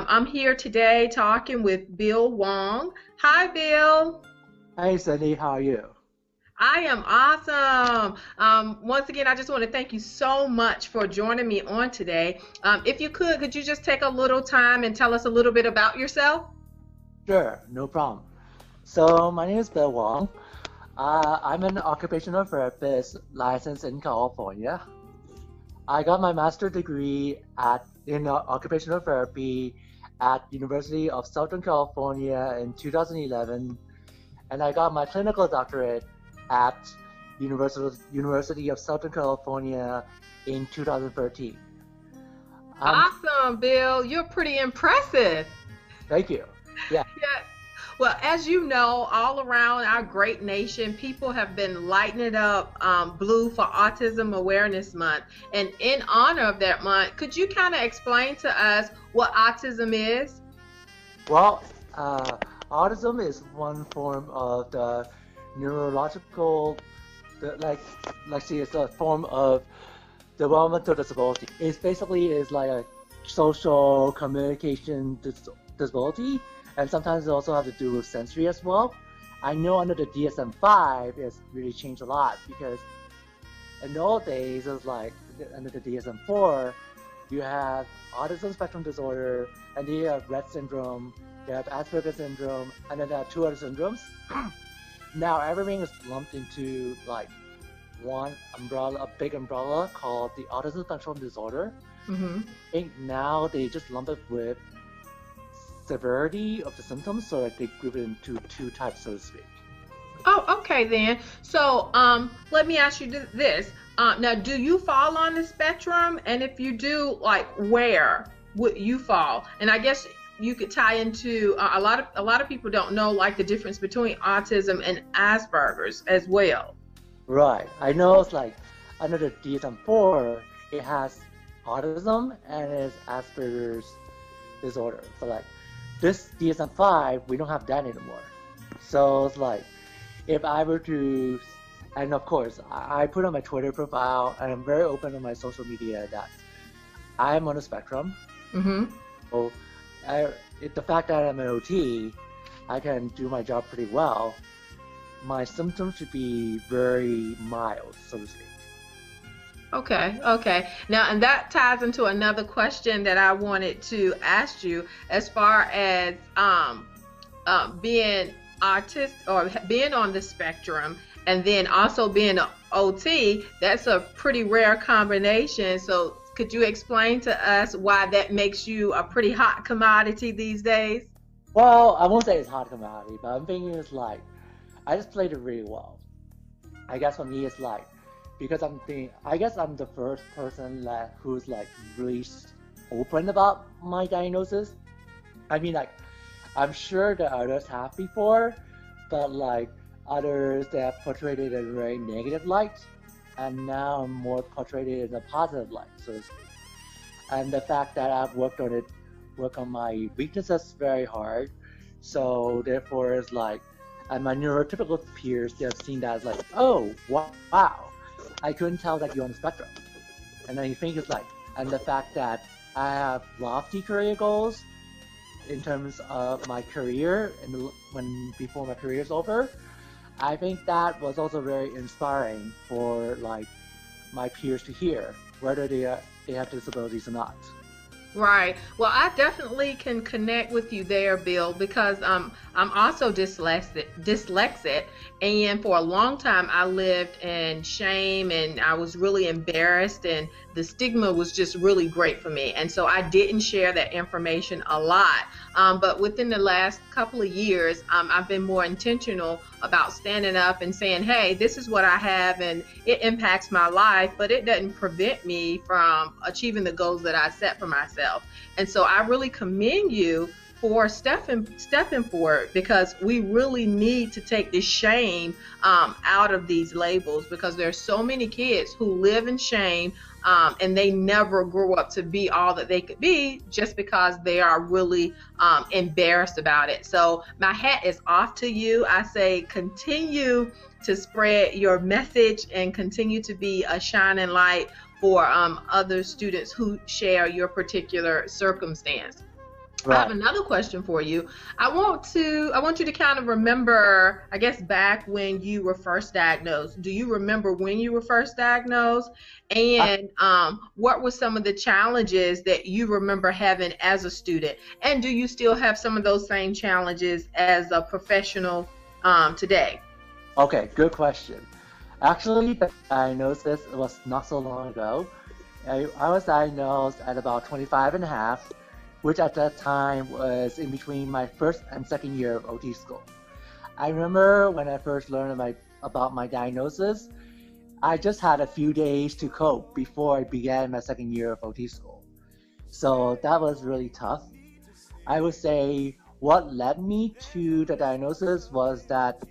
I'm here today talking with Bill Wong. Hi, Bill. Hey Cindy, how are you? I am awesome. Once again, I just want to thank you so much for joining me on today. If you could you just take a little time and tell us a little bit about yourself? Sure, no problem. So my name is Bill Wong. I'm an occupational therapist licensed in California. I got my master's degree in occupational therapy at University of Southern California in 2011, and I got my clinical doctorate at University of Southern California in 2013. Um, Awesome, Bill. You're pretty impressive. Thank you. Yeah. Yeah. Well, as you know, all around our great nation, people have been lighting it up blue for Autism Awareness Month. And in honor of that month, could you kind of explain to us what autism is? Well, autism is one form of the neurological, the, like see, it's a form of developmental disability. It's basically is like a social communication disability, and sometimes it also have to do with sensory as well. I know under the DSM-5, it's really changed a lot because in the old days, it's like under the DSM-4, you have autism spectrum disorder, and then you have Rett syndrome, you have Asperger's syndrome, and then there are two other syndromes. Now everything is lumped into like one umbrella, a big umbrella called the autism spectrum disorder. Hmm. I think now they just lump it with severity of the symptoms, so that they group it into two types, so to speak. Oh, okay then. So, let me ask you this. Now, do you fall on the spectrum? And if you do, like, where would you fall? And I guess you could tie into a lot of people don't know like the difference between autism and Asperger's as well. Right. I know it's like under the DSM-4, it has autism and it's Asperger's disorder. But like this DSM-5, we don't have that anymore. So it's like if I were to, and of course, I put on my Twitter profile and I'm very open on my social media that I am on the spectrum. Mm-hmm. So the fact that I'm an OT, I can do my job pretty well. My symptoms should be very mild, so to speak. Okay, okay. Now, and that ties into another question that I wanted to ask you as far as being artist or being on the spectrum and then also being an OT. That's a pretty rare combination. So could you explain to us why that makes you a pretty hot commodity these days? Well, I won't say it's hot commodity, but I'm thinking it's like I just played it really well. I guess for me, it's like because I guess I'm the first person who's like really open about my diagnosis. I mean, like I'm sure that others have before, but like others they have portrayed it in a very negative light, and now I'm more portrayed it in a positive light, so to speak. And the fact that I've worked on my weaknesses very hard, so therefore it's like, and my neurotypical peers they have seen that as like, oh wow, I couldn't tell that you're on the spectrum. And then you think it's like, and the fact that I have lofty career goals in terms of my career when before my career is over, I think that was also very inspiring for like my peers to hear, whether they have disabilities or not. Right. Well, I definitely can connect with you there, Bill, because I'm also dyslexic, and for a long time I lived in shame, and I was really embarrassed, and the stigma was just really great for me, and so I didn't share that information a lot. But within the last couple of years, I've been more intentional about standing up and saying, hey, this is what I have, and it impacts my life, but it doesn't prevent me from achieving the goals that I set for myself. And so I really commend you for stepping forward, because we really need to take this shame out of these labels, because there's so many kids who live in shame, and they never grow up to be all that they could be just because they are really embarrassed about it. So my hat is off to you. I say continue to spread your message and continue to be a shining light for other students who share your particular circumstance. I have Right. another question for you. I want you to kind of remember, I guess, back when you were first diagnosed. Do you remember when you were first diagnosed? And what were some of the challenges that you remember having as a student? And do you still have some of those same challenges as a professional today? Okay, good question. Actually, the diagnosis was not so long ago. I was diagnosed at about 25 and a half, which at that time was in between my first and second year of OT school. I remember when I first learned about my diagnosis, I just had a few days to cope before I began my second year of OT school. So that was really tough. I would say what led me to the diagnosis was that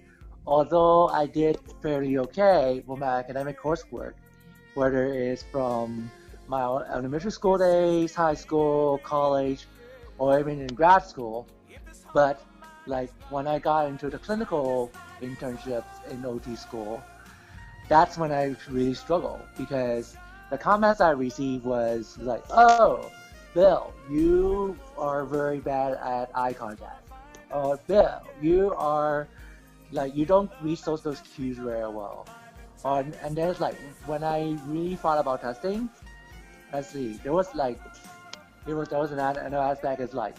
although I did fairly okay with my academic coursework, whether it's from my elementary school days, high school, college, or even in grad school, but like when I got into the clinical internships in OT school, that's when I really struggled because the comments I received was like, "Oh, Bill, you are very bad at eye contact," or "Bill, you are like you don't read social cues very well." And then it's like when I really thought about testing, let's see, there was another aspect is like,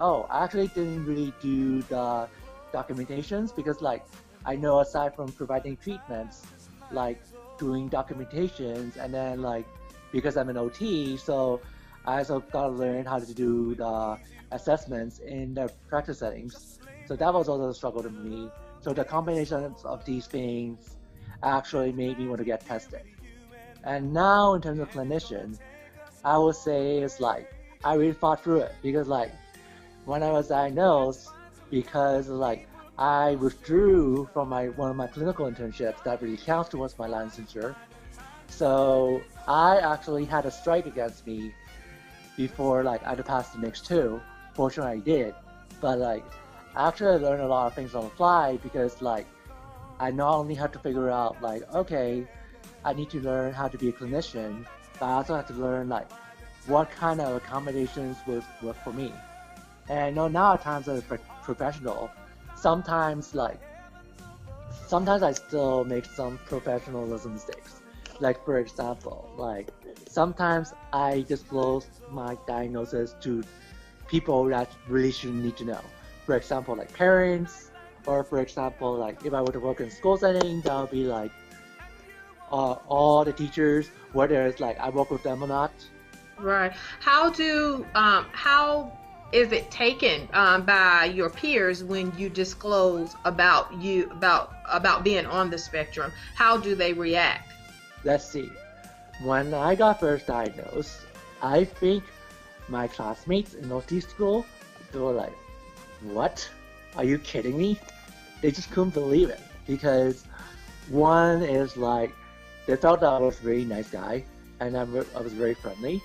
oh, I actually didn't really do the documentations because like I know aside from providing treatments, like doing documentations and then like because I'm an OT, so I also gotta learn how to do the assessments in the practice settings. So that was also a struggle to me. So the combinations of these things actually made me want to get tested. And now in terms of clinician, I would say it's like I really fought through it because like when I was diagnosed, because like I withdrew from my one of my clinical internships that really counts towards my licensure. So I actually had a strike against me before like I'd passed the next two. Fortunately I did. But like I actually learned a lot of things on the fly because like I not only had to figure out like, okay, I need to learn how to be a clinician, but I also have to learn like what kind of accommodations would work for me. And I know now at times as a professional, sometimes like sometimes I still make some professionalism mistakes. Like for example, like sometimes I disclose my diagnosis to people that really shouldn't need to know. For example, like parents, or for example, like if I were to work in school setting, that would be like all the teachers, whether it's like I work with them or not. Right. How is it taken by your peers when you disclose about being on the spectrum? How do they react? Let's see. When I got first diagnosed, I think my classmates in OT school, they were like, "What? Are you kidding me?" They just couldn't believe it because one is like they felt that I was a very nice guy and I was very friendly,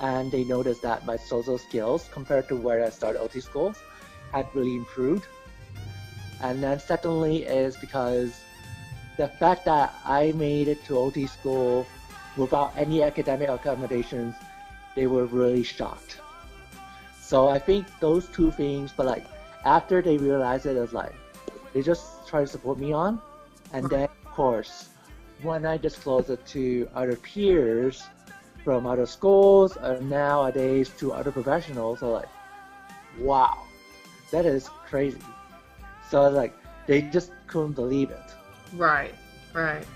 and they noticed that my social skills compared to where I started OT schools had really improved. And then secondly is because the fact that I made it to OT school without any academic accommodations, they were really shocked. So I think those two things, but like after they realized it, was like they just try to support me on. And then of course, when I disclose it to other peers from other schools or nowadays to other professionals, are like, wow, that is crazy. So like they just couldn't believe it. Right, right.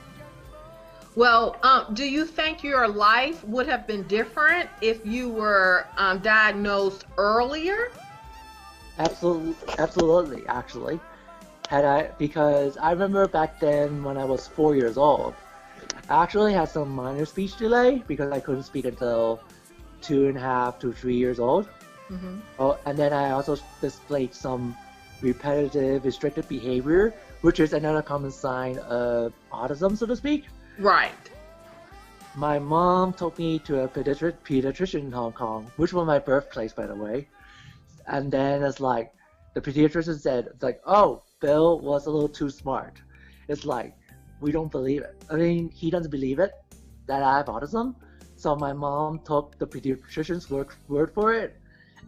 Well, do you think your life would have been different if you were diagnosed earlier? Absolutely, absolutely, actually. Had I because I remember back then when I was 4 years old, I actually had some minor speech delay because I couldn't speak until 2.5 to 3 years old. Hmm. Oh, and then I also displayed some repetitive restricted behavior, which is another common sign of autism, so to speak. Right. My mom took me to a pediatrician in Hong Kong, which was my birthplace, by the way. And then it's like the pediatrician said, it's like, oh, Bill was a little too smart. It's like we don't believe it. I mean, he doesn't believe it that I have autism. So my mom took the pediatrician's word for it,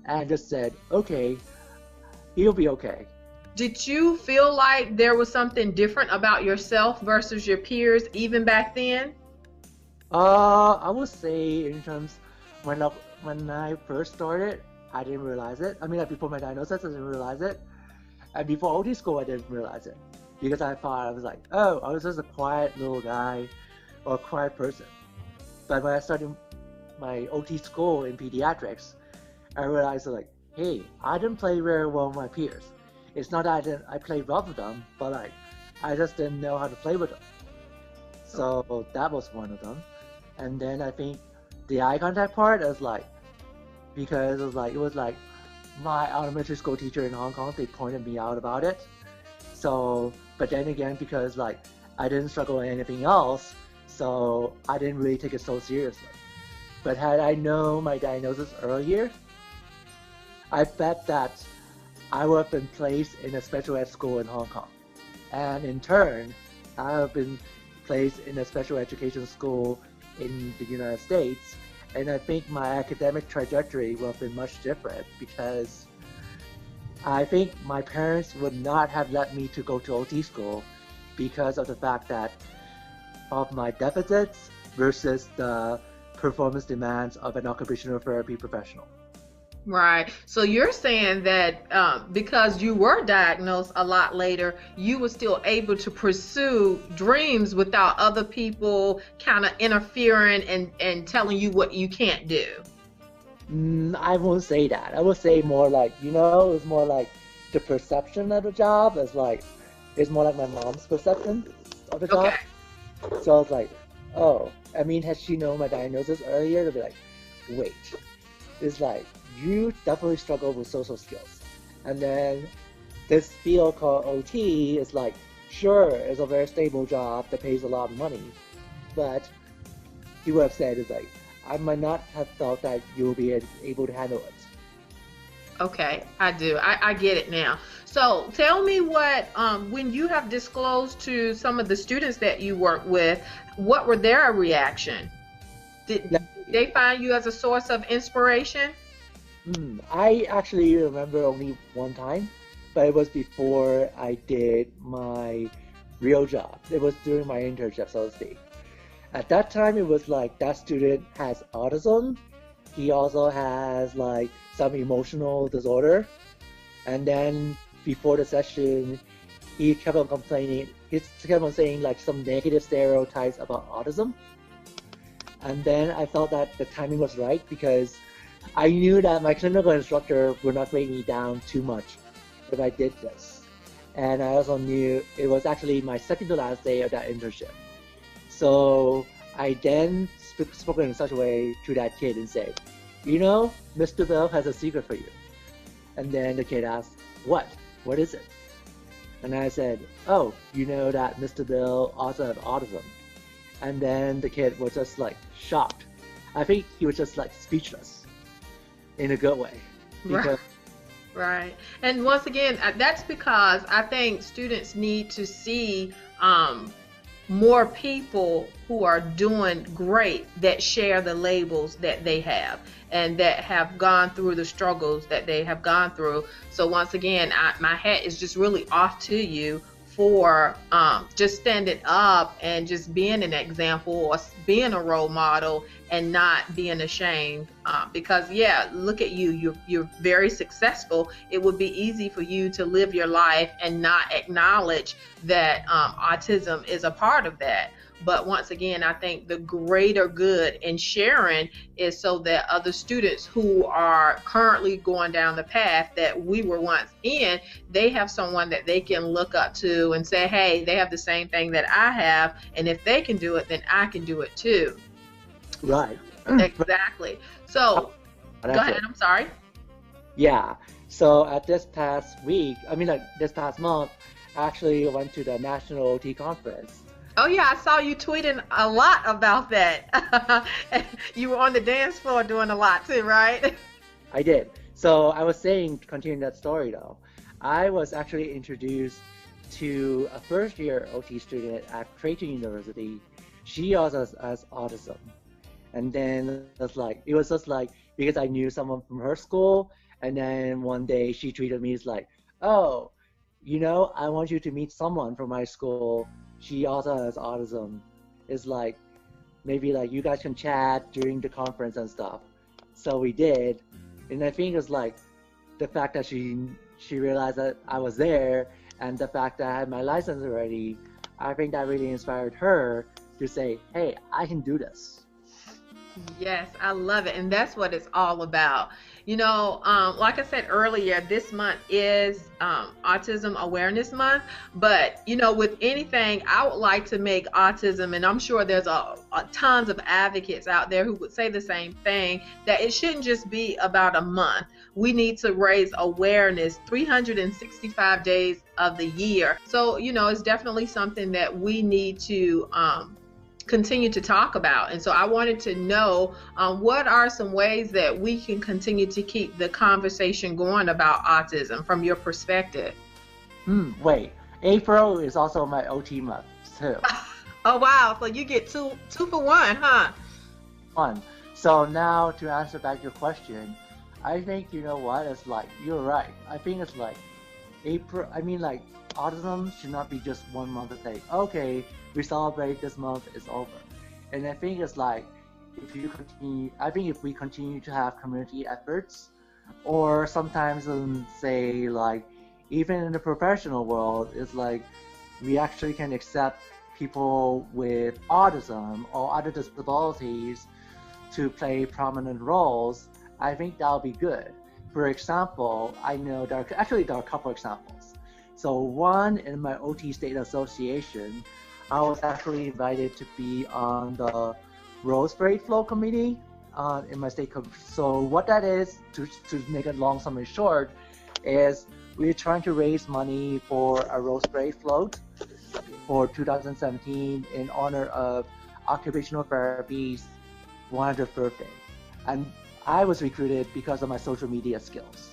and just said, okay, he'll be okay. Did you feel like there was something different about yourself versus your peers even back then? I would say in terms when I, when I first started, I didn't realize it. I mean, like before my diagnosis, I didn't realize it, and before OT school, I didn't realize it because I thought I was like, oh, I was just a quiet little guy or a quiet person. But when I started my OT school in pediatrics, I realized like, hey, I didn't play very well with my peers. It's not that I played well with them, but like I just didn't know how to play with them. So that was one of them. And then I think the eye contact part is like because it was like my elementary school teacher in Hong Kong, they pointed me out about it. So but then again because like I didn't struggle with anything else, so I didn't really take it so seriously. But had I known my diagnosis earlier, I bet that I would have been placed in a special ed school in Hong Kong. And in turn, I have been placed in a special education school in the United States. And I think my academic trajectory would have been much different because I think my parents would not have let me to go to OT school because of the fact that of my deficits versus the performance demands of an occupational therapy professional. Right. So you're saying that because you were diagnosed a lot later, you were still able to pursue dreams without other people kind of interfering and telling you what you can't do. I won't say that. I would say more like, it's more like the perception of the job is like, it's more like my mom's perception of the job. Okay. So I was like, oh, I mean, had she known my diagnosis earlier, to be like, wait, it's like, you definitely struggle with social skills. And then this field called OT is like, sure, it's a very stable job that pays a lot of money, but he would have said, it's like, I might not have thought that you'll be able to handle it. Okay, I do. I get it now. So tell me when you have disclosed to some of the students that you work with, what were their reaction? Did they find you as a source of inspiration? I actually remember only one time, but it was before I did my real job. It was during my internship, so to speak. At that time, it was like that student has autism. He also has like some emotional disorder. And then before the session, he kept on complaining. He kept on saying like some negative stereotypes about autism. And then I felt that the timing was right because I knew that my clinical instructor would not grade me down too much if I did this. And I also knew it was actually my second to last day of that internship. So I then spoke in such a way to that kid and said, Mr. Bell has a secret for you. And then the kid asked, what? What is it? And I said, oh, you know that Mr. Bell also has autism. And then the kid was just like shocked. I think he was just like speechless in a good way. Because Right. And once again, that's because I think students need to see more people who are doing great that share the labels that they have and that have gone through the struggles that they have gone through. So once again, my hat is just really off to you for just standing up and just being an example or being a role model and not being ashamed because look at you're very successful. It would be easy for you to live your life and not acknowledge that autism is a part of that. But once again, I think the greater good in sharing is so that other students who are currently going down the path that we were once in, they have someone that they can look up to and say, hey, they have the same thing that I have, and if they can do it, then I can do it too. Right. Exactly. So go ahead. I'm sorry. Yeah. So at this past week, this past month, I actually went to the National OT Conference. Oh yeah, I saw you tweeting a lot about that. You were on the dance floor doing a lot too, right? I did. So I was saying, continuing that story though, I was actually introduced to a first year OT student at Creighton University. She also has autism. And then it was just like because I knew someone from her school And then one day she tweeted me, it's like, oh, you know, I want you to meet someone from my school. She also has autism. It's like, maybe like you guys can chat during the conference and stuff. So we did. And I think it's like the fact that she realized that I was there and the fact that I had my license already, I think that really inspired her to say, hey, I can do this. Yes, I love it. And that's what it's all about. Like I said earlier, this month is Autism Awareness Month. But, with anything, I would like to make autism, and I'm sure there's a tons of advocates out there who would say the same thing, that it shouldn't just be about a month. We need to raise awareness 365 days of the year. So, it's definitely something that we need to continue to talk about. And so I wanted to know what are some ways that we can continue to keep the conversation going about autism from your perspective. Wait, April is also my OT month too. Oh wow, so you get two for one, huh? One. So now to answer back your question, I think you know what? It's like you're right. I think it's like April. I mean, like autism should not be just 1 month to say, okay, we celebrate this month, it's over. And I think it's like I think if we continue to have community efforts, or sometimes say like even in the professional world, it's like we actually can accept people with autism or other disabilities to play prominent roles. I think that'll be good. For example, I know there are a couple examples. So one, in my OT State Association, I was actually invited to be on the Rose Parade Float Committee in my state. So what that is, to make it long story short, is we're trying to raise money for a Rose Parade Float for 2017 in honor of occupational therapy's 100th birthday. And I was recruited because of my social media skills,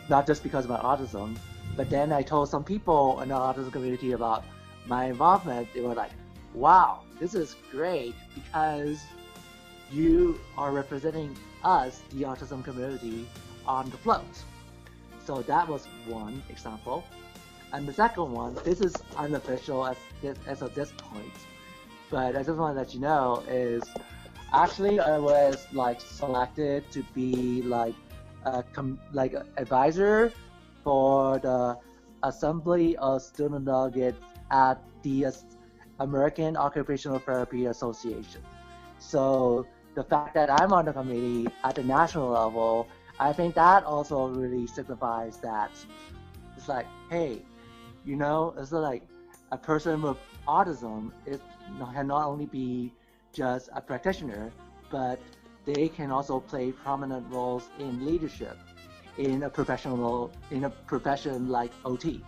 not just because of my autism. But then I told some people in the autism community about my involvement. They were like, wow, this is great because you are representing us, the autism community, on the float. So that was one example. And the second one, this is unofficial as of this point, but I just want to let you know is actually I was like selected to be like like an advisor for the Assembly of Student Delegates at the American Occupational Therapy Association. So the fact that I'm on the committee at the national level, I think that also really signifies that it's like, hey, it's like a person with autism can not only be just a practitioner, but they can also play prominent roles in leadership in a profession like OT.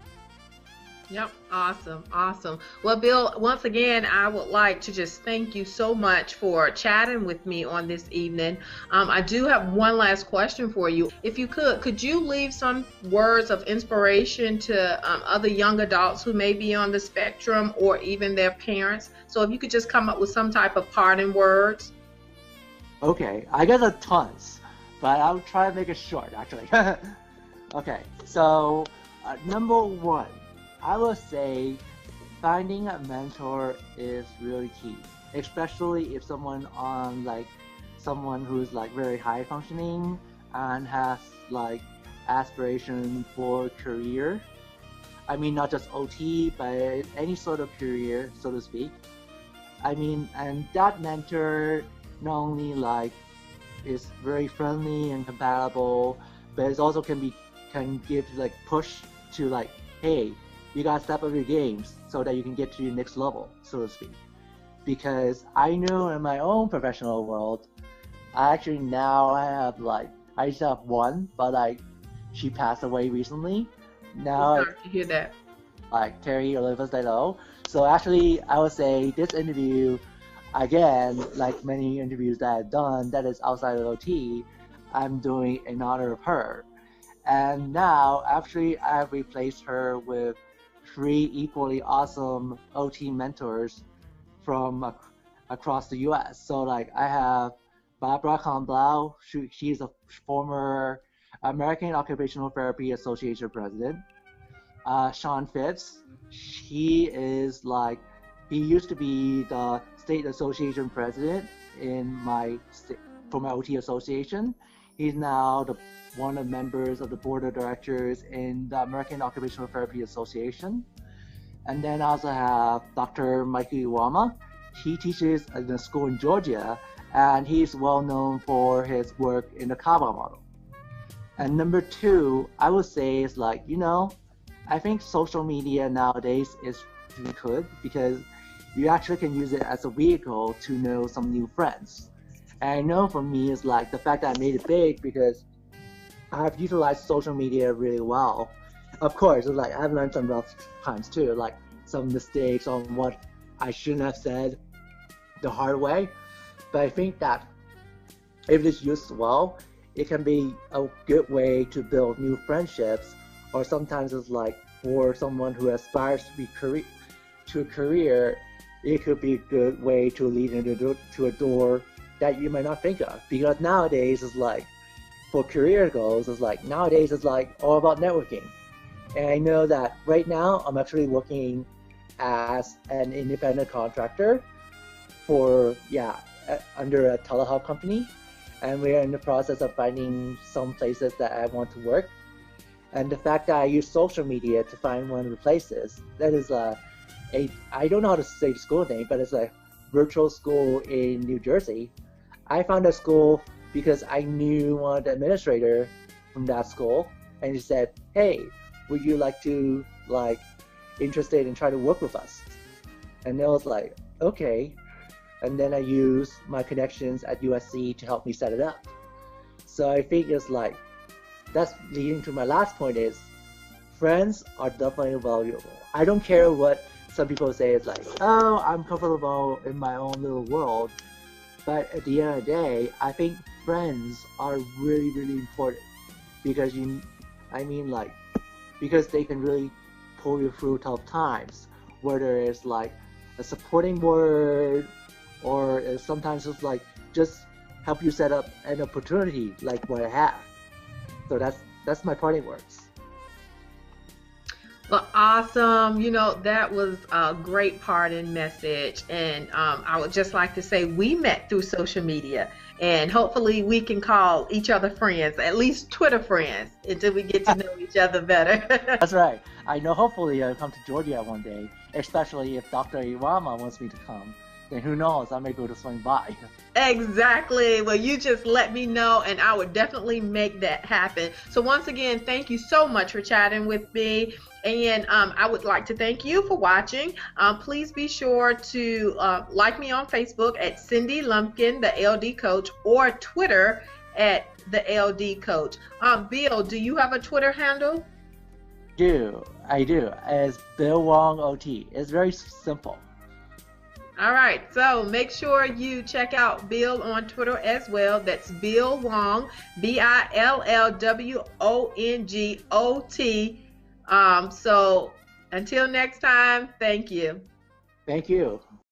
Yep, awesome, awesome. Well, Bill, once again, I would like to just thank you so much for chatting with me on this evening. I do have one last question for you. If you could you leave some words of inspiration to other young adults who may be on the spectrum or even their parents? So if you could just come up with some type of parting words. Okay, I got a tons, but I'll try to make it short, actually. Okay, so number one, I would say finding a mentor is really key, especially if someone who's like very high functioning and has like aspiration for career. I mean, not just OT, but any sort of career, so to speak. I mean, and that mentor not only like is very friendly and compatible, but it also can give like push to like, hey, you gotta step up your games so that you can get to your next level, so to speak. Because I know in my own professional world, I used to have one, but like she passed away recently. Now Sorry to hear that. like Terry Olivas Lelo. So actually, I would say this interview, again, like many interviews that I've done that is outside of OT, I'm doing in honor of her. And now, actually, I've replaced her with 3 equally awesome OT mentors from across the US. So like I have Barbara Conblau, she's a former American Occupational Therapy Association president. Sean Phipps, he is like, he used to be the state association president in for my OT association. He's now one of the members of the board of directors in the American Occupational Therapy Association. And then I also have Dr. Michael Iwama. He teaches in a school in Georgia, and he's well known for his work in the Kava model. And number two, I would say is like, I think social media nowadays is really good because you actually can use it as a vehicle to know some new friends. And I know for me is like the fact that I made it big because I've utilized social media really well. Of course, it's like I've learned some rough times too, like some mistakes on what I shouldn't have said the hard way. But I think that if it's used well, it can be a good way to build new friendships, or sometimes it's like for someone who aspires to a career, it could be a good way to lead into to a door that you might not think of. Because nowadays it's like, for career goals, it's like nowadays it's like all about networking. And I know that right now I'm actually working as an independent contractor for under a telehealth company, and we're in the process of finding some places that I want to work. And the fact that I use social media to find one of the places, that is I don't know how to say the school name, but it's a virtual school in New Jersey. I found a school because I knew one of the administrator from that school, and he said, "Hey, would you like to interested in trying to work with us?" And I was like, okay. And then I used my connections at USC to help me set it up. So I think it's like, that's leading to my last point is, friends are definitely valuable. I don't care what some people say, it's like, oh, I'm comfortable in my own little world. But at the end of the day, I think friends are really, really important because because they can really pull you through tough times, whether it's like a supporting word, or sometimes it's like just help you set up an opportunity like what I have. So that's my parting words. Well, awesome. That was a great parting message. And I would just like to say we met through social media, and hopefully we can call each other friends, at least Twitter friends, until we get to know each other better. That's right. I know hopefully I'll come to Georgia one day, especially if Dr. Iwama wants me to come. Then who knows, I may be able to swing by. Exactly. Well, you just let me know, and I would definitely make that happen. So once again, thank you so much for chatting with me. And I would like to thank you for watching. Please be sure to like me on Facebook at Cindy Lumpkin, the LD Coach, or Twitter at the LD Coach. Bill, do you have a Twitter handle? I do. It's Bill Wong OT. It's very simple. All right, so make sure you check out Bill on Twitter as well. That's Bill Wong, BILLWONGOT. So until next time, thank you. Thank you.